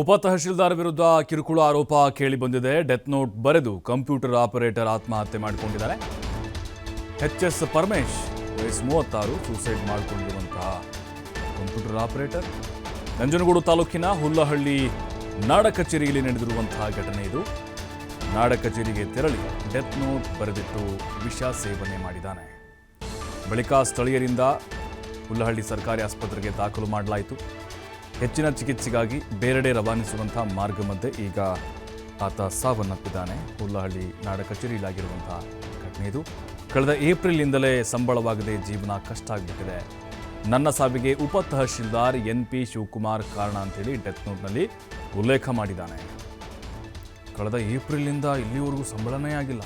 ಉಪ ತಹಶೀಲ್ದಾರ್ ವಿರುದ್ಧ ಕಿರುಕುಳ ಆರೋಪ ಕೇಳಿ ಬಂದಿದೆ. ಡೆತ್ ನೋಟ್ ಬರೆದು ಕಂಪ್ಯೂಟರ್ ಆಪರೇಟರ್ ಆತ್ಮಹತ್ಯೆ ಮಾಡಿಕೊಂಡಿದ್ದಾರೆ. ಎಚ್.ಎಸ್. ಪರಮೇಶ್ ವಯಸ್ಸು 36 ಸೂಸೈಡ್ ಮಾಡಿಕೊಂಡಿರುವಂತಹ ಕಂಪ್ಯೂಟರ್ ಆಪರೇಟರ್. ನಂಜನಗೂಡು ತಾಲೂಕಿನ ಹುಲ್ಲಹಳ್ಳಿ ನಾಡ ಕಚೇರಿಯಲ್ಲಿ ನಡೆದಿರುವಂತಹ ಘಟನೆ ಇದು. ನಾಡ ಕಚೇರಿಗೆ ತೆರಳಿ ಡೆತ್ ನೋಟ್ ಬರೆದಿಟ್ಟು ವಿಷ ಸೇವನೆ ಮಾಡಿದ್ದಾನೆ. ಬಳಿಕ ಸ್ಥಳೀಯರಿಂದ ಹುಲ್ಲಹಳ್ಳಿ ಸರ್ಕಾರಿ ಆಸ್ಪತ್ರೆಗೆ ದಾಖಲು ಮಾಡಲಾಯಿತು. ಹೆಚ್ಚಿನ ಚಿಕಿತ್ಸೆಗಾಗಿ ಬೇರೆಡೆ ರವಾನಿಸುವಂತಹ ಮಾರ್ಗ ಮಧ್ಯೆ ಈಗ ಆತ ಸಾವನ್ನಪ್ಪಿದ್ದಾನೆ. ಹುಲ್ಲಹಳ್ಳಿ ನಾಡ ಕಚೇರಿಯಲ್ಲಾಗಿರುವಂತಹ ಘಟನೆ ಇದು. ಕಳೆದ ಏಪ್ರಿಲ್ನಿಂದಲೇ ಸಂಬಳವಾಗದೆ ಜೀವನ ಕಷ್ಟ ಆಗಿಬಿಟ್ಟಿದೆ. ನನ್ನ ಸಾವಿಗೆ ಉಪ ತಹಶೀಲ್ದಾರ್ ಎನ್.ಪಿ. ಶಿವಕುಮಾರ್ ಕಾರಣ ಅಂತೇಳಿ ಡೆತ್ ನೋಟ್ನಲ್ಲಿ ಉಲ್ಲೇಖ ಮಾಡಿದ್ದಾನೆ. ಕಳೆದ ಏಪ್ರಿಲ್ನಿಂದ ಇಲ್ಲಿವರೆಗೂ ಸಂಬಳನೇ ಆಗಿಲ್ಲ.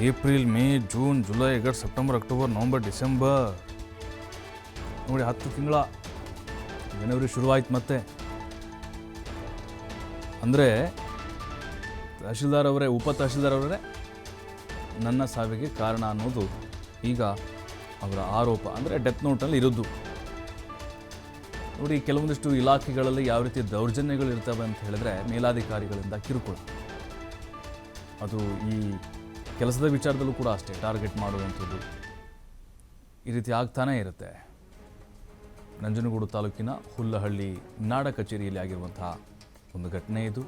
April, May, June, July, August, September, October, November, December ನೋಡಿ 10 ತಿಂಗಳ. ಜನವರಿ ಶುರುವಾಯ್ತು ಮತ್ತೆ. ಅಂದರೆ ತಹಶೀಲ್ದಾರ್ ಅವರೇ, ಉಪ ತಹಶೀಲ್ದಾರ್ ಅವರೇ ನನ್ನ ಸಾವಿಗೆ ಕಾರಣ ಅನ್ನೋದು ಈಗ ಅವರ ಆರೋಪ. ಅಂದರೆ ಡೆತ್ ನೋಟ್ನಲ್ಲಿ ಇರೋದು ನೋಡಿ. ಕೆಲವೊಂದಿಷ್ಟು ಇಲಾಖೆಗಳಲ್ಲಿ ಯಾವ ರೀತಿ ದೌರ್ಜನ್ಯಗಳು ಇರ್ತವೆ ಅಂತ ಹೇಳಿದ್ರೆ ಮೇಲಾಧಿಕಾರಿಗಳಿಂದ ಕಿರುಕುಳ. ಅದು ಈ ಕೆಲಸದ ವಿಚಾರದಲ್ಲೂ ಕೂಡ ಅಷ್ಟೇ, ಟಾರ್ಗೆಟ್ ಮಾಡುವಂಥದ್ದು ಈ ರೀತಿ ಆಗ್ತಾನೇ ಇರುತ್ತೆ. ನಂಜನಗೂಡು ತಾಲೂಕಿನ ಹುಲ್ಲಹಳ್ಳಿ ನಾಡ ಕಚೇರಿಯಲ್ಲಿ ಆಗಿರುವಂತಹ ಒಂದು ಘಟನೆ ಇದು.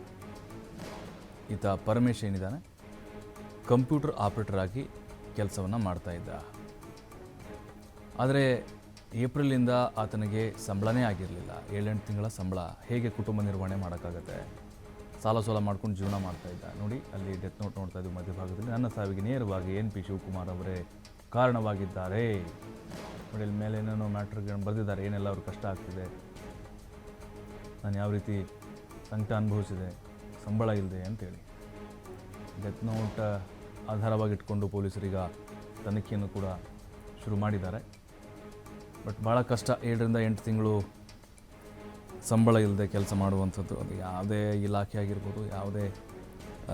ಈತ ಪರಮೇಶ್ ಏನಿದ್ದಾನೆ, ಕಂಪ್ಯೂಟರ್ ಆಪರೇಟರ್ ಆಗಿ ಕೆಲಸವನ್ನು ಮಾಡ್ತಾ ಇದ್ದ. ಆದರೆ ಏಪ್ರಿಲಿಂದ ಆತನಿಗೆ ಸಂಬಳನೇ ಆಗಿರಲಿಲ್ಲ. 7-8 ತಿಂಗಳ ಸಂಬಳ. ಹೇಗೆ ಕುಟುಂಬ ನಿರ್ವಹಣೆ ಮಾಡೋಕ್ಕಾಗತ್ತೆ? ಸಾಲ ಸೋಲ ಮಾಡ್ಕೊಂಡು ಜೀವನ ಮಾಡ್ತಾ ಇದ್ದ. ನೋಡಿ, ಅಲ್ಲಿ ಡೆತ್ ನೋಟ್ ನೋಡ್ತಾ ಇದ್ದು ಮಧ್ಯಭಾಗದಲ್ಲಿ ನನ್ನ ಸಾವಿಗೆ ನೇರವಾಗಿ ಎನ್.ಪಿ. ಶಿವಕುಮಾರ್ ಅವರೇ ಕಾರಣವಾಗಿದ್ದಾರೆ. ನೋಡಿ, ಇಲ್ಲಿ ಮೇಲೆ ಏನೇನೋ ಮ್ಯಾಟ್ರ್ಗಳನ್ನು ಬರೆದಿದ್ದಾರೆ. ಏನೆಲ್ಲ ಅವ್ರಿಗೆ ಕಷ್ಟ ಆಗ್ತಿದೆ, ನಾನು ಯಾವ ರೀತಿ ಸಂಕಟ ಅನುಭವಿಸಿದೆ, ಸಂಬಳ ಇಲ್ಲದೆ ಅಂತೇಳಿ. ಡೆತ್ ನೋಟ್ ಆಧಾರವಾಗಿಟ್ಕೊಂಡು ಪೊಲೀಸರೀಗ ತನಿಖೆಯನ್ನು ಕೂಡ ಶುರು ಮಾಡಿದ್ದಾರೆ. ಬಟ್ ಭಾಳ ಕಷ್ಟ. 7-8 ತಿಂಗಳು ಸಂಬಳ ಇಲ್ಲದೆ ಕೆಲಸ ಮಾಡುವಂಥದ್ದು. ಅದು ಯಾವುದೇ ಇಲಾಖೆ ಆಗಿರ್ಬೋದು, ಯಾವುದೇ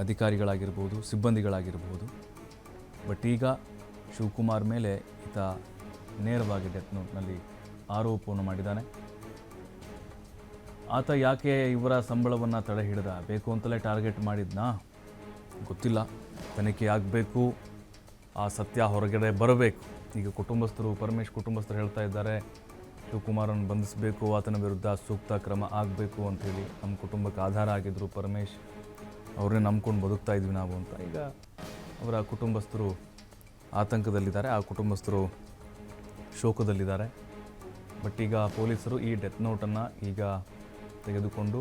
ಅಧಿಕಾರಿಗಳಾಗಿರ್ಬೋದು, ಸಿಬ್ಬಂದಿಗಳಾಗಿರ್ಬೋದು. ಬಟ್ ಈಗ ಶಿವಕುಮಾರ್ ಮೇಲೆ ಈತ ನೇರವಾಗಿ ಡೆತ್ ನೋಟ್ನಲ್ಲಿ ಆರೋಪವನ್ನು ಮಾಡಿದ್ದಾನೆ. ಆತ ಯಾಕೆ ಇವರ ಸಂಬಳವನ್ನು ತಡೆ ಹಿಡಿದ? ಬೇಕು ಅಂತಲೇ ಟಾರ್ಗೆಟ್ ಮಾಡಿದ್ನಾ? ಗೊತ್ತಿಲ್ಲ. ತನಿಖೆ ಆಗಬೇಕು, ಆ ಸತ್ಯ ಹೊರಗಡೆ ಬರಬೇಕು. ಈಗ ಕುಟುಂಬಸ್ಥರು, ಪರಮೇಶ್ ಕುಟುಂಬಸ್ಥರು ಹೇಳ್ತಾ ಇದ್ದಾರೆ, ಶಿವಕುಮಾರನ್ನು ಬಂಧಿಸಬೇಕು, ಆತನ ವಿರುದ್ಧ ಸೂಕ್ತ ಕ್ರಮ ಆಗಬೇಕು ಅಂಥೇಳಿ. ನಮ್ಮ ಕುಟುಂಬಕ್ಕೆ ಆಧಾರ ಆಗಿದ್ದರು ಪರಮೇಶ್, ಅವ್ರನ್ನೇ ನಂಬ್ಕೊಂಡು ಬದುಕ್ತಾ ಇದ್ವಿ ನಾವು ಅಂತ. ಈಗ ಅವರ ಕುಟುಂಬಸ್ಥರು ಆತಂಕದಲ್ಲಿದ್ದಾರೆ, ಆ ಕುಟುಂಬಸ್ಥರು ಶೋಕದಲ್ಲಿದ್ದಾರೆ. ಬಟ್ ಈಗ ಪೊಲೀಸರು ಈ ಡೆತ್ ನೋಟನ್ನು ಈಗ ತೆಗೆದುಕೊಂಡು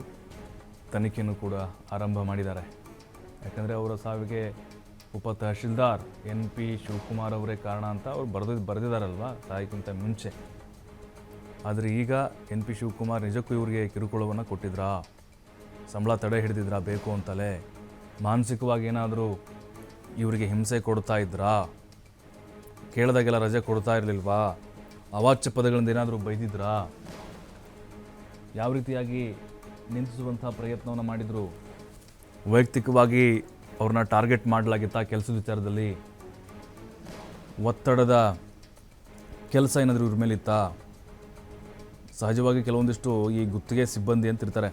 ತನಿಖೆಯನ್ನು ಕೂಡ ಆರಂಭ ಮಾಡಿದ್ದಾರೆ. ಯಾಕಂದರೆ ಅವರ ಸಾವಿಗೆ ಉಪ ತಹಶೀಲ್ದಾರ್ ಎನ್.ಪಿ. ಶಿವಕುಮಾರ್ ಅವರೇ ಕಾರಣ ಅಂತ ಅವ್ರು ಬರೆದಿದ್ದಾರಲ್ವ ಸಾಯಕ್ಕಿಂತ ಮುಂಚೆ. ಆದರೆ ಈಗ ಎನ್.ಪಿ. ಶಿವಕುಮಾರ್ ನಿಜಕ್ಕೂ ಇವರಿಗೆ ಕಿರುಕುಳವನ್ನು ಕೊಟ್ಟಿದ್ರಾ? ಸಂಬಳ ತಡೆ ಹಿಡಿದಿದ್ರಾ ಬೇಕು ಅಂತಲೇ? ಮಾನಸಿಕವಾಗಿ ಏನಾದರೂ ಇವರಿಗೆ ಹಿಂಸೆ ಕೊಡ್ತಾ ಇದ್ರಾ? ಕೇಳಿದಾಗೆಲ್ಲ ರಜೆ ಕೊಡ್ತಾ ಇರಲಿಲ್ವಾ? ಅವಾಚ್ಯ ಪದಗಳಿಂದ ಏನಾದರೂ ಬೈದಿದ್ರಾ? ಯಾವ ರೀತಿಯಾಗಿ ನಿಂದಿಸುವಂಥ ಪ್ರಯತ್ನವನ್ನು ಮಾಡಿದರು? ವೈಯಕ್ತಿಕವಾಗಿ ಅವ್ರನ್ನ ಟಾರ್ಗೆಟ್ ಮಾಡಲಾಗಿತ್ತಾ? ಕೆಲಸದ ವಿಚಾರದಲ್ಲಿ ಒತ್ತಡದ ಕೆಲಸ ಏನಾದರೂ ಇವ್ರ ಮೇಲಿತ್ತಾ? ಸಹಜವಾಗಿ ಕೆಲವೊಂದಿಷ್ಟು ಈ ಗುತ್ತಿಗೆ ಸಿಬ್ಬಂದಿ ಅಂತಿರ್ತಾರೆ.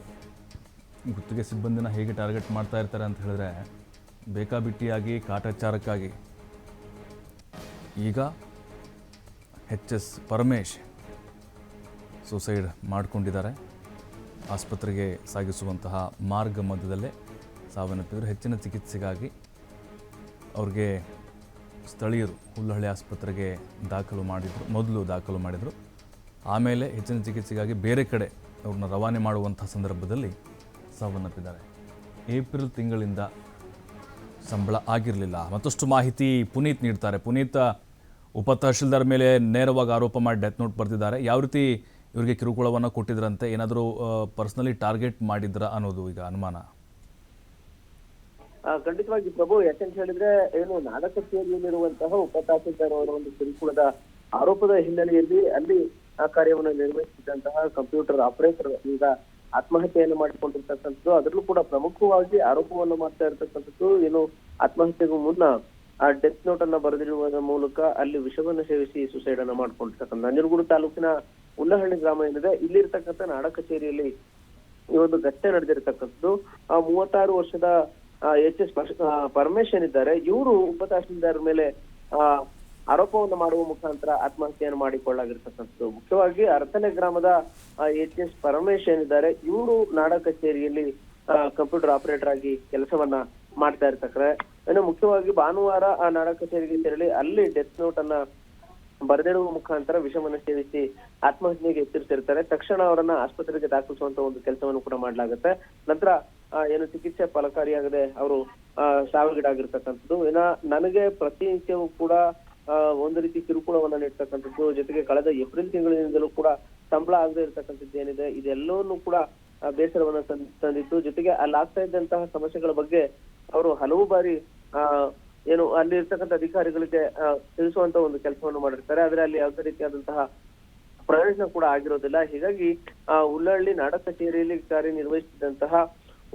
ಗುತ್ತಿಗೆ ಸಿಬ್ಬಂದಿನ ಹೇಗೆ ಟಾರ್ಗೆಟ್ ಮಾಡ್ತಾ ಇರ್ತಾರೆ ಅಂತ ಹೇಳಿದ್ರೆ, ಬೇಕಾಬಿಟ್ಟಿಯಾಗಿ ಕಾಟಾಚಾರಕ್ಕಾಗಿ. ಈಗ ಎಚ್.ಎಸ್. ಪರಮೇಶ್ ಸೂಸೈಡ್ ಮಾಡಿಕೊಂಡಿದ್ದಾರೆ. ಆಸ್ಪತ್ರೆಗೆ ಸಾಗಿಸುವಂತಹ ಮಾರ್ಗ ಮಧ್ಯದಲ್ಲೇ ಸಾವನ್ನಪ್ಪಿದರು. ಹೆಚ್ಚಿನ ಚಿಕಿತ್ಸೆಗಾಗಿ ಅವ್ರಿಗೆ ಸ್ಥಳೀಯರು ಹುಲ್ಲಹಳ್ಳಿ ಆಸ್ಪತ್ರೆಗೆ ಮೊದಲು ದಾಖಲು ಮಾಡಿದರು. ಆಮೇಲೆ ಹೆಚ್ಚಿನ ಚಿಕಿತ್ಸೆಗಾಗಿ ಬೇರೆ ಕಡೆ ಅವ್ರನ್ನ ರವಾನೆ ಮಾಡುವಂಥ ಸಂದರ್ಭದಲ್ಲಿ ಸಾವನ್ನಪ್ಪಿದ್ದಾರೆ. ಏಪ್ರಿಲ್ ತಿಂಗಳಿಂದ ಸಂಬಳ ಆಗಿರಲಿಲ್ಲ. ಮತ್ತಷ್ಟು ಮಾಹಿತಿ ಪುನೀತ್ ನೀಡ್ತಾರೆ. ಪುನೀತ್, ಉಪ ತಹಶೀಲ್ದಾರ್ ಮೇಲೆ ನೇರವಾಗಿ ಆರೋಪ ಮಾಡಿ ಡೆತ್ ನೋಟ್ ಬರೆದಿದ್ದಾರೆ. ಯಾವ ರೀತಿ ಇವರಿಗೆ ಕಿರುಕುಳವನ್ನು ಕೊಟ್ಟಿದ್ರಂತೆ? ಏನಾದರೂ ಪರ್ಸನಲಿ ಟಾರ್ಗೆಟ್ ಮಾಡಿದ್ರ ಅನ್ನೋದು ಈಗ ಅನುಮಾನ. ಖಂಡಿತವಾಗಿ ಪ್ರಭು, ಯಾಕಂತ ಹೇಳಿದ್ರೆ ಏನು ನಾಡ ಕಚೇರಿಯಲ್ಲಿರುವಂತಹ ಉಪ ತಹಶೀಲ್ದಾರ್ ಅವರ ಒಂದು ಕಿರುಕುಳದ ಆರೋಪದ ಹಿನ್ನೆಲೆಯಲ್ಲಿ ಅಲ್ಲಿ ಆ ಕಾರ್ಯವನ್ನು ನಿರ್ವಹಿಸಿದಂತಹ ಕಂಪ್ಯೂಟರ್ ಆಪರೇಟರ್ ಈಗ ಆತ್ಮಹತ್ಯೆಯನ್ನು ಮಾಡಿಕೊಂಡಿರ್ತಕ್ಕಂಥದ್ದು. ಅದರಲ್ಲೂ ಕೂಡ ಪ್ರಮುಖವಾಗಿ ಆರೋಪವನ್ನು ಮಾಡ್ತಾ ಇರತಕ್ಕಂಥದ್ದು ಏನು ಆತ್ಮಹತ್ಯೆಗೂ ಮುನ್ನ ಆ ಡೆತ್ ನೋಟ್ ಅನ್ನ ಬರೆದಿರುವುದರ ಮೂಲಕ ಅಲ್ಲಿ ವಿಷವನ್ನು ಸೇವಿಸಿ ಸುಸೈಡ್ ಅನ್ನ ಮಾಡ್ಕೊಂಡಿರ್ತಕ್ಕಂಥ ನಂಜನಗೂಡು ತಾಲೂಕಿನ ಹುಲ್ಲಹಳ್ಳಿ ಗ್ರಾಮ ಏನಿದೆ, ಇಲ್ಲಿರ್ತಕ್ಕಂಥ ನಾಡ ಕಚೇರಿಯಲ್ಲಿ ಈ ಒಂದು ಘಟನೆ ನಡೆದಿರ್ತಕ್ಕಂಥದ್ದು. 36 ವರ್ಷದ HS ಪರಮೇಶ್ ಏನಿದ್ದಾರೆ, ಇವರು ಉಪ ತಹಶೀಲ್ದಾರ್ ಮೇಲೆ ಆರೋಪವನ್ನು ಮಾಡುವ ಮುಖಾಂತರ ಆತ್ಮಹತ್ಯೆಯನ್ನು ಮಾಡಿಕೊಳ್ಳಾಗಿರ್ತಕ್ಕಂಥದ್ದು. ಮುಖ್ಯವಾಗಿ ಅರತನೆ ಗ್ರಾಮದ HS ಪರಮೇಶ್ ಏನಿದ್ದಾರೆ, ಇವರು ನಾಡ ಕಚೇರಿಯಲ್ಲಿ ಕಂಪ್ಯೂಟರ್ ಆಪರೇಟರ್ ಆಗಿ ಕೆಲಸವನ್ನ ಮಾಡ್ತಾ ಇರ್ತಾರೆ. ಇನ್ನು ಮುಖ್ಯವಾಗಿ ಭಾನುವಾರ ಆ ನಾಡ ಕಚೇರಿಗೆ ತೆರಳಿ ಅಲ್ಲಿ ಡೆತ್ ನೋಟ್ ಅನ್ನ ಬರೆದಿಡುವ ಮುಖಾಂತರ ವಿಷವನ್ನ ಸೇವಿಸಿ ಆತ್ಮಹತ್ಯೆಗೆ ಎಚ್ಚರಿಸಿರ್ತಾರೆ. ತಕ್ಷಣ ಅವರನ್ನ ಆಸ್ಪತ್ರೆಗೆ ದಾಖಲಿಸುವಂತ ಒಂದು ಕೆಲಸವನ್ನು ಕೂಡ ಮಾಡ್ಲಾಗುತ್ತೆ. ನಂತರ ಏನು ಚಿಕಿತ್ಸೆ ಫಲಕಾರಿಯಾಗದೆ ಅವರು ಸಾವಿಗೀಡಾಗಿರ್ತಕ್ಕಂಥದ್ದು. ಇನ್ನ ನನಗೆ ಪ್ರತಿನಿತ್ಯವೂ ಕೂಡ ಒಂದು ರೀತಿ ಕಿರುಕುಳವನ್ನ ನೀಡ್ತಕ್ಕಂಥದ್ದು, ಜೊತೆಗೆ ಕಳೆದ ಏಪ್ರಿಲ್ ತಿಂಗಳಿನಿಂದಲೂ ಕೂಡ ಸಂಬಳ ಆಗದೆ ಇರ್ತಕ್ಕಂಥದ್ದು ಏನಿದೆ, ಇದೆಲ್ಲವನ್ನೂ ಕೂಡ ಬೇಸರವನ್ನ ತಂದಿತ್ತು. ಜೊತೆಗೆ ಅಲ್ಲಿ ಆಗ್ತಾ ಇದ್ದಂತಹ ಸಮಸ್ಯೆಗಳ ಬಗ್ಗೆ ಅವರು ಹಲವು ಬಾರಿ ಏನು ಅಲ್ಲಿ ಇರ್ತಕ್ಕಂಥ ಅಧಿಕಾರಿಗಳಿಗೆ ತಿಳಿಸುವಂತ ಒಂದು ಕೆಲಸವನ್ನು ಮಾಡಿರ್ತಾರೆ. ಆದ್ರೆ ಅಲ್ಲಿ ಯಾವುದೇ ರೀತಿಯಾದಂತಹ ಪ್ರಯೋಜನ ಕೂಡ ಆಗಿರೋದಿಲ್ಲ. ಹೀಗಾಗಿ ಉಳ್ಳಳ್ಳಿ ನಾಡ ಕಚೇರಿಯಲ್ಲಿ ಕಾರ್ಯನಿರ್ವಹಿಸಿದಂತಹ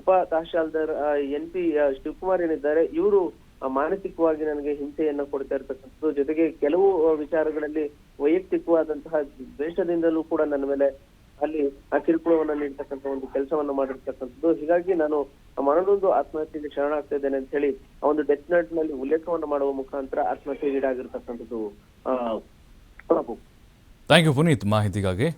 ಉಪ ತಹಶೀಲ್ದಾರ್ NP ಶಿವಕುಮಾರ್ ಏನಿದ್ದಾರೆ, ಇವರು ಮಾನಸಿಕವಾಗಿ ನನಗೆ ಹಿಂಸೆಯನ್ನ ಕೊಡ್ತಾ ಇರ್ತಕ್ಕಂಥದ್ದು, ಜೊತೆಗೆ ಕೆಲವು ವಿಚಾರಗಳಲ್ಲಿ ವೈಯಕ್ತಿಕವಾದಂತಹ ದ್ವೇಷದಿಂದಲೂ ಕೂಡ ನನ್ನ ಮೇಲೆ ಅಲ್ಲಿ ಕಿರುಕುಳವನ್ನ ನೀಡ್ತಕ್ಕಂಥ ಒಂದು ಕೆಲಸವನ್ನ ಮಾಡಿರ್ತಕ್ಕಂಥದ್ದು. ಹೀಗಾಗಿ ನಾನು ಮನನೊಂದು ಆತ್ಮಹತ್ಯೆಗೆ ಶರಣಾಗ್ತಾ ಇದ್ದೇನೆ ಅಂತ ಹೇಳಿ ಆ ಒಂದು ಡೆತ್ ನೋಟ್ ನಲ್ಲಿ ಉಲ್ಲೇಖವನ್ನ ಮಾಡುವ ಮುಖಾಂತರ ಆತ್ಮಹತ್ಯೆಗೀಡಾಗಿರ್ತಕ್ಕಂಥದ್ದು. ಥ್ಯಾಂಕ್ ಯು ಪುನೀತ್ ಮಾಹಿತಿಗಾಗಿ.